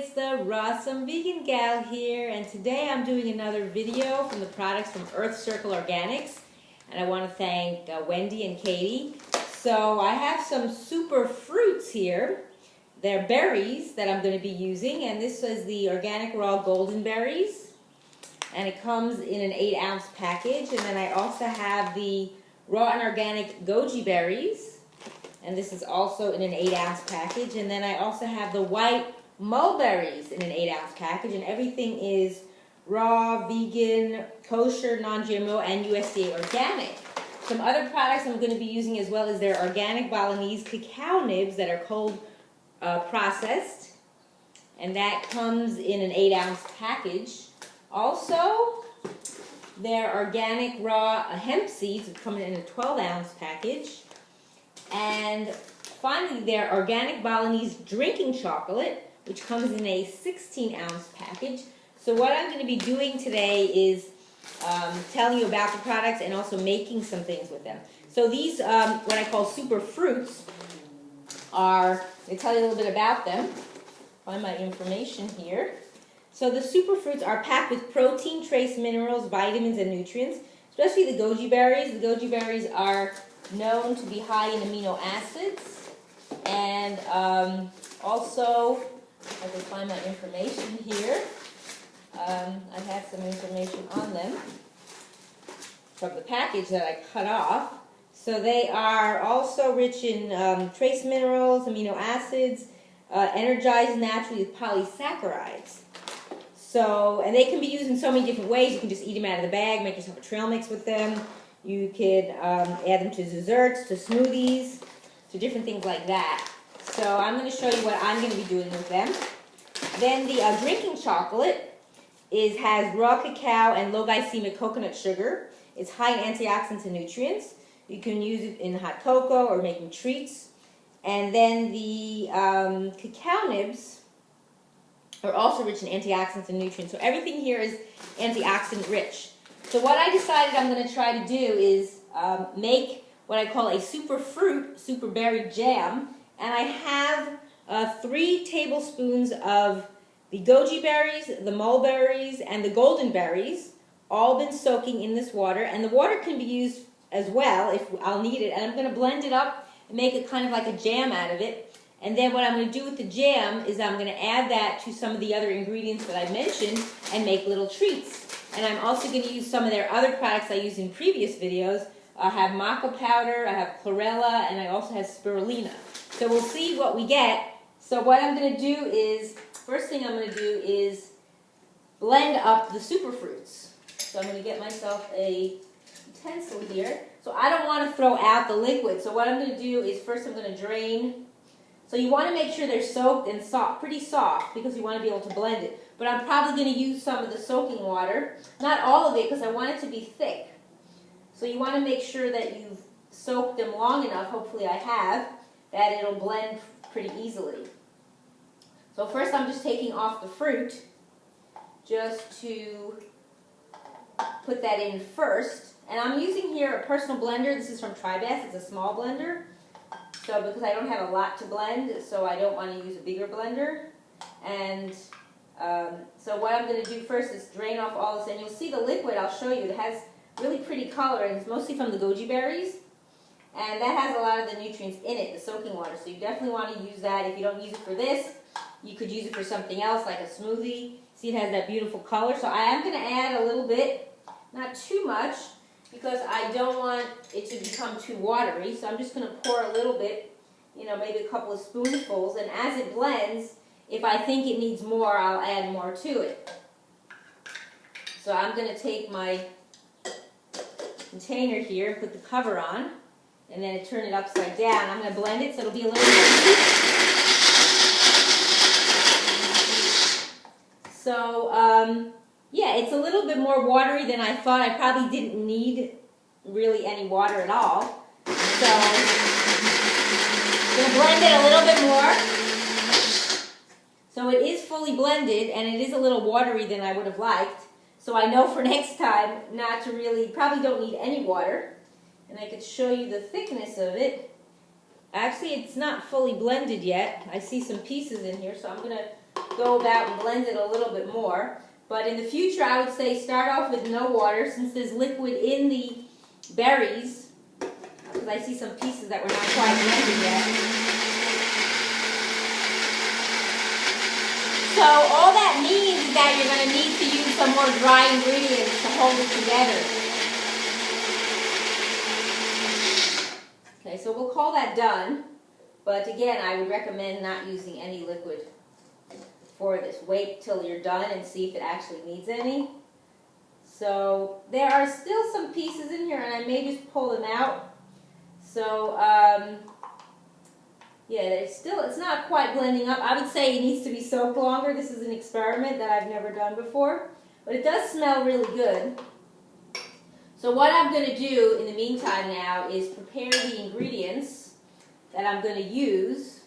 it's the Rawsome Vegan Gal here, and today I'm doing another video from the products from Earth Circle Organics, and I want to thank Wendy and Katie. So I have some super fruits here. They're berries that I'm going to be using, and this is the organic raw golden berries, and it comes in an 8-ounce package. And then I also have the raw and organic goji berries, and this is also in an 8-ounce package. And then I also have the white mulberries in an 8-ounce package, and everything is raw, vegan, kosher, non-GMO, and USDA organic. Some other products I'm going to be using as well is their organic Balinese cacao nibs that are cold processed, and that comes in an 8-ounce package. Also, their organic raw hemp seeds come in a 12-ounce package. And finally, their organic Balinese drinking chocolate, which comes in a 16-ounce package. So what I'm going to be doing today is telling you about the products and also making some things with them. So these, what I call super fruits, are, let me tell you a little bit about them. Find my information here. So the super fruits are packed with protein, trace minerals, vitamins, and nutrients, especially the goji berries. The goji berries are known to be high in amino acids, and also, I can find my information here. I have some information on them from the package that I cut off. So they are also rich in trace minerals, amino acids, energized naturally with polysaccharides. So, and they can be used in so many different ways. You can just eat them out of the bag, make yourself a trail mix with them. You could add them to desserts, to smoothies, to different things like that. So I'm going to show you what I'm going to be doing with them. Then the drinking chocolate has raw cacao and low glycemic coconut sugar. It's high in antioxidants and nutrients. You can use it in hot cocoa or making treats. And then the cacao nibs are also rich in antioxidants and nutrients. So everything here is antioxidant-rich. So what I decided I'm going to try to do is make what I call a Superfruit Berry Jam. And I have 3 tablespoons of the goji berries, the mulberries, and the golden berries, all been soaking in this water. And the water can be used as well if I'll need it. And I'm going to blend it up and make it kind of like a jam out of it. And then what I'm going to do with the jam is I'm going to add that to some of the other ingredients that I mentioned and make little treats. And I'm also going to use some of their other products I used in previous videos. I have maca powder, I have chlorella, and I also have spirulina. So we'll see what we get. So what I'm going to do is, first thing I'm going to do is blend up the superfruits. So I'm going to get myself a utensil here. So I don't want to throw out the liquid. So what I'm going to do is first I'm going to drain. So you want to make sure they're soaked and soft, pretty soft, because you want to be able to blend it. But I'm probably going to use some of the soaking water. Not all of it, because I want it to be thick. So you want to make sure that you've soaked them long enough, hopefully I have, that it'll blend pretty easily. So first I'm just taking off the fruit, just to put that in first. And I'm using here a personal blender. This is from Tribest. It's a small blender. So because I don't have a lot to blend, so I don't want to use a bigger blender. And so what I'm going to do first is drain off all this. And you'll see the liquid, I'll show you. It has really pretty color, and it's mostly from the goji berries. And that has a lot of the nutrients in it, the soaking water. So you definitely want to use that. If you don't use it for this, you could use it for something else, like a smoothie. See, it has that beautiful color. So I am going to add a little bit, not too much, because I don't want it to become too watery. So I'm just going to pour a little bit, maybe a couple of spoonfuls. And as it blends, if I think it needs more, I'll add more to it. So I'm going to take my container here, put the cover on, and then turn it upside down. I'm going to blend it so it'll be a little more. So, yeah, it's a little bit more watery than I thought. I probably didn't need really any water at all. So, I'm going to blend it a little bit more. So it is fully blended, and it is a little watery than I would have liked. So I know for next time not to really, probably don't need any water. And I could show you the thickness of it. Actually, it's not fully blended yet. I see some pieces in here, so I'm going to go about and blend it a little bit more. But in the future, I would say start off with no water since there's liquid in the berries. Because I see some pieces that were not quite blended yet. So all that means is that you're going to need to use some more dry ingredients to hold it together. Okay, so we'll call that done. But again, I would recommend not using any liquid for this. Wait till you're done and see if it actually needs any. So there are still some pieces in here, and I may just pull them out. So yeah, it's not quite blending up. I would say it needs to be soaked longer. This is an experiment that I've never done before, but it does smell really good. So what I'm going to do in the meantime now is prepare the ingredients that I'm going to use.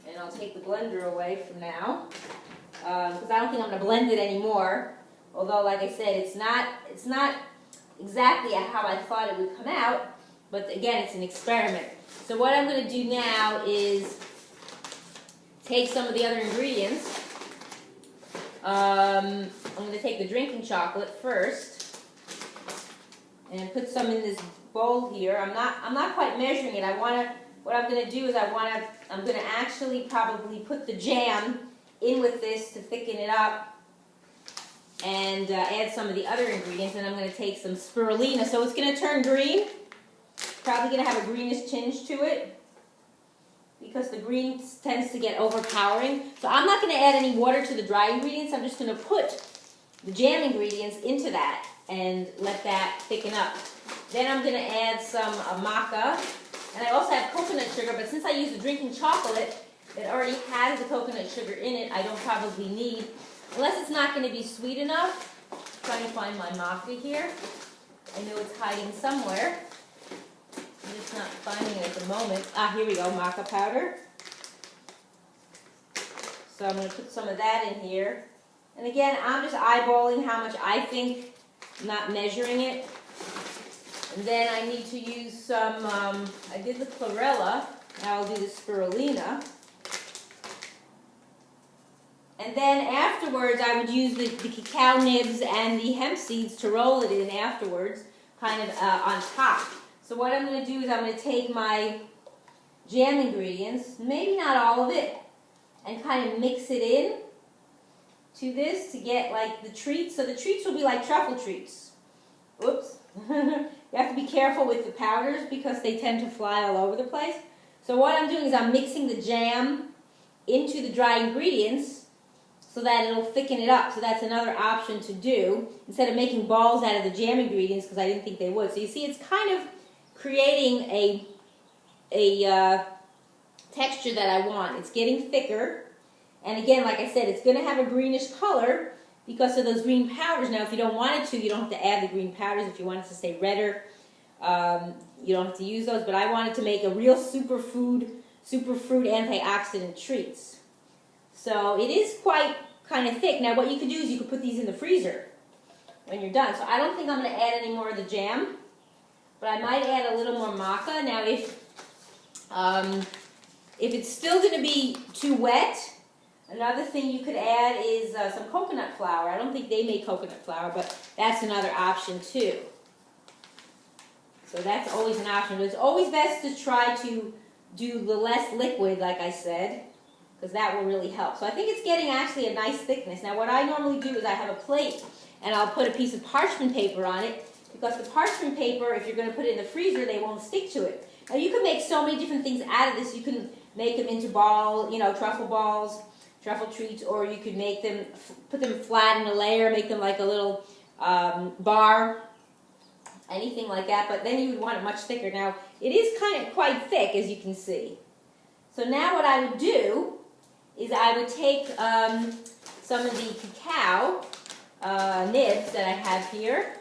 And I'll take the blender away from now because I don't think I'm going to blend it anymore. Although, like I said, it's not exactly how I thought it would come out. But again, it's an experiment. So what I'm going to do now is take some of the other ingredients. I'm going to take the drinking chocolate first and put some in this bowl here. I'm not quite measuring it. What I'm going to do is I'm going to actually probably put the jam in with this to thicken it up and add some of the other ingredients. And I'm going to take some spirulina. So it's going to turn green. Probably going to have a greenish tinge to it because the green tends to get overpowering. So I'm not going to add any water to the dry ingredients. I'm just going to put the jam ingredients into that and let that thicken up. Then I'm going to add some maca. And I also have coconut sugar, but since I use the drinking chocolate, it already has the coconut sugar in it. I don't probably need, unless it's not going to be sweet enough. I'm trying to find my maca here. I know it's hiding somewhere. I'm just not finding it at the moment. Ah, here we go, maca powder. So I'm going to put some of that in here. And again, I'm just eyeballing how much I think, not measuring it. And then I need to use some, I did the chlorella, now I'll do the spirulina. And then afterwards I would use the cacao nibs and the hemp seeds to roll it in afterwards, kind of on top. So what I'm going to do is I'm going to take my jam ingredients, maybe not all of it, and kind of mix it in to this to get like the treats. So the treats will be like truffle treats. Oops. You have to be careful with the powders because they tend to fly all over the place. So what I'm doing is I'm mixing the jam into the dry ingredients so that it'll thicken it up. So that's another option to do instead of making balls out of the jam ingredients because I didn't think they would. So you see it's kind of creating a texture that I want. It's getting thicker. And again, like I said, it's going to have a greenish color because of those green powders. Now, if you don't want it to, you don't have to add the green powders. If you want it to stay redder, you don't have to use those. But I wanted to make a real superfruit antioxidant treats. So it is quite kind of thick. Now, what you could do is you could put these in the freezer when you're done. So I don't think I'm going to add any more of the jam, but I might add a little more maca. Now, if it's still going to be too wet, another thing you could add is some coconut flour. I don't think they make coconut flour, but that's another option too. So that's always an option. But it's always best to try to do the less liquid, like I said, because that will really help. So I think it's getting actually a nice thickness. Now what I normally do is I have a plate and I'll put a piece of parchment paper on it because the parchment paper, if you're going to put it in the freezer, they won't stick to it. Now you can make so many different things out of this. You can make them into truffle balls, truffle treats, or you could make them, put them flat in a layer, make them like a little bar, anything like that, but then you would want it much thicker. Now, it is quite thick, as you can see. So now what I would do is I would take some of the cacao nibs that I have here,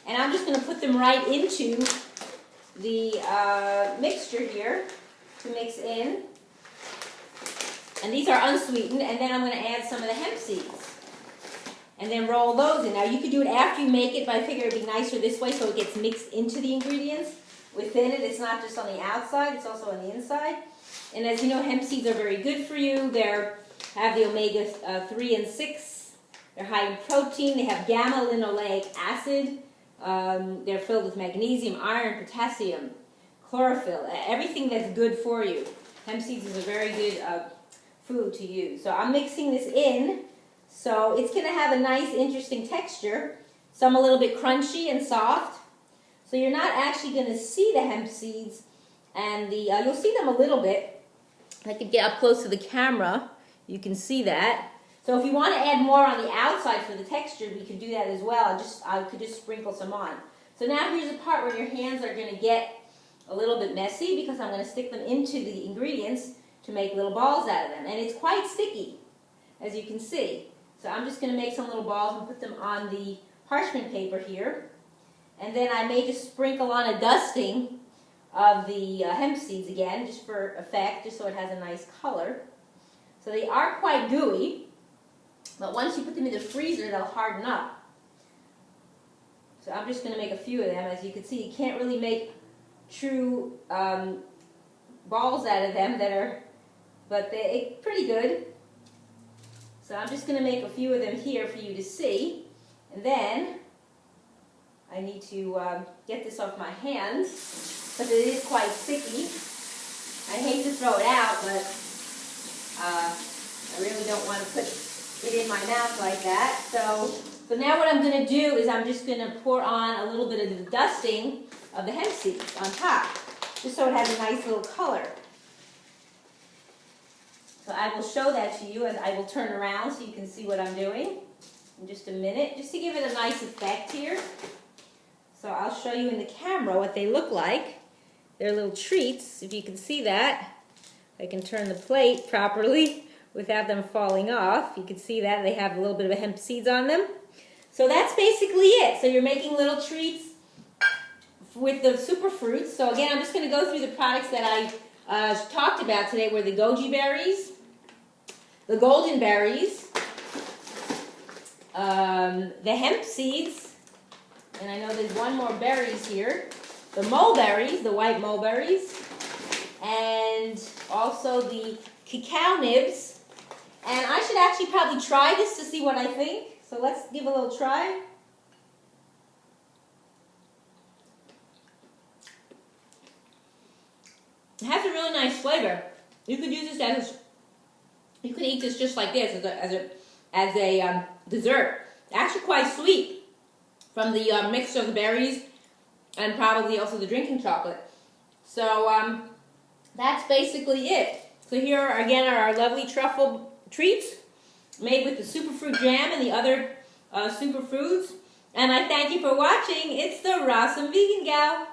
and I'm just going to put them right into the mixture here to mix in. And these are unsweetened, and then I'm going to add some of the hemp seeds. And then roll those in. Now you could do it after you make it, but I figure it would be nicer this way so it gets mixed into the ingredients. Within it, it's not just on the outside, it's also on the inside. And as you know, hemp seeds are very good for you. They have the omega-3 and 6. They're high in protein. They have gamma-linoleic acid. They're filled with magnesium, iron, potassium, chlorophyll, everything that's good for you. Hemp seeds is a very good food to use. So I'm mixing this in. So it's going to have a nice, interesting texture. Some a little bit crunchy and soft. So you're not actually going to see the hemp seeds, and you'll see them a little bit. I could get up close to the camera. You can see that. So if you want to add more on the outside for the texture, we could do that as well. I could just sprinkle some on. So now here's the part where your hands are going to get a little bit messy because I'm going to stick them into the ingredients to make little balls out of them. And it's quite sticky, as you can see. So I'm just going to make some little balls and put them on the parchment paper here. And then I may just sprinkle on a dusting of the hemp seeds again, just for effect, just so it has a nice color. So they are quite gooey, but once you put them in the freezer, they'll harden up. So I'm just going to make a few of them. As you can see, you can't really make true balls out of them but they're pretty good. So I'm just going to make a few of them here for you to see. And then I need to get this off my hands because it is quite sticky. I hate to throw it out, but I really don't want to put it in my mouth like that. So now what I'm going to do is I'm just going to pour on a little bit of the dusting of the hemp seeds on top, just so it has a nice little color. So I will show that to you as I will turn around so you can see what I'm doing in just a minute, just to give it a nice effect here. So I'll show you in the camera what they look like. They're little treats, if you can see that. I can turn the plate properly without them falling off. You can see that they have a little bit of hemp seeds on them. So that's basically it. So you're making little treats with the superfruits. So again, I'm just going to go through the products that I talked about today were the goji berries, the golden berries, the hemp seeds, and I know there's one more berries here, the mulberries, the white mulberries, and also the cacao nibs. And I should actually probably try this to see what I think. So let's give a little try. It has a really nice flavor. You could use this you could eat this just like this as a dessert. Actually quite sweet from the mix of the berries and probably also the drinking chocolate. So that's basically it. So here again are our lovely truffle treats made with the Superfruit Jam and the other superfoods. And I thank you for watching. It's the Rawesome Vegan Gal.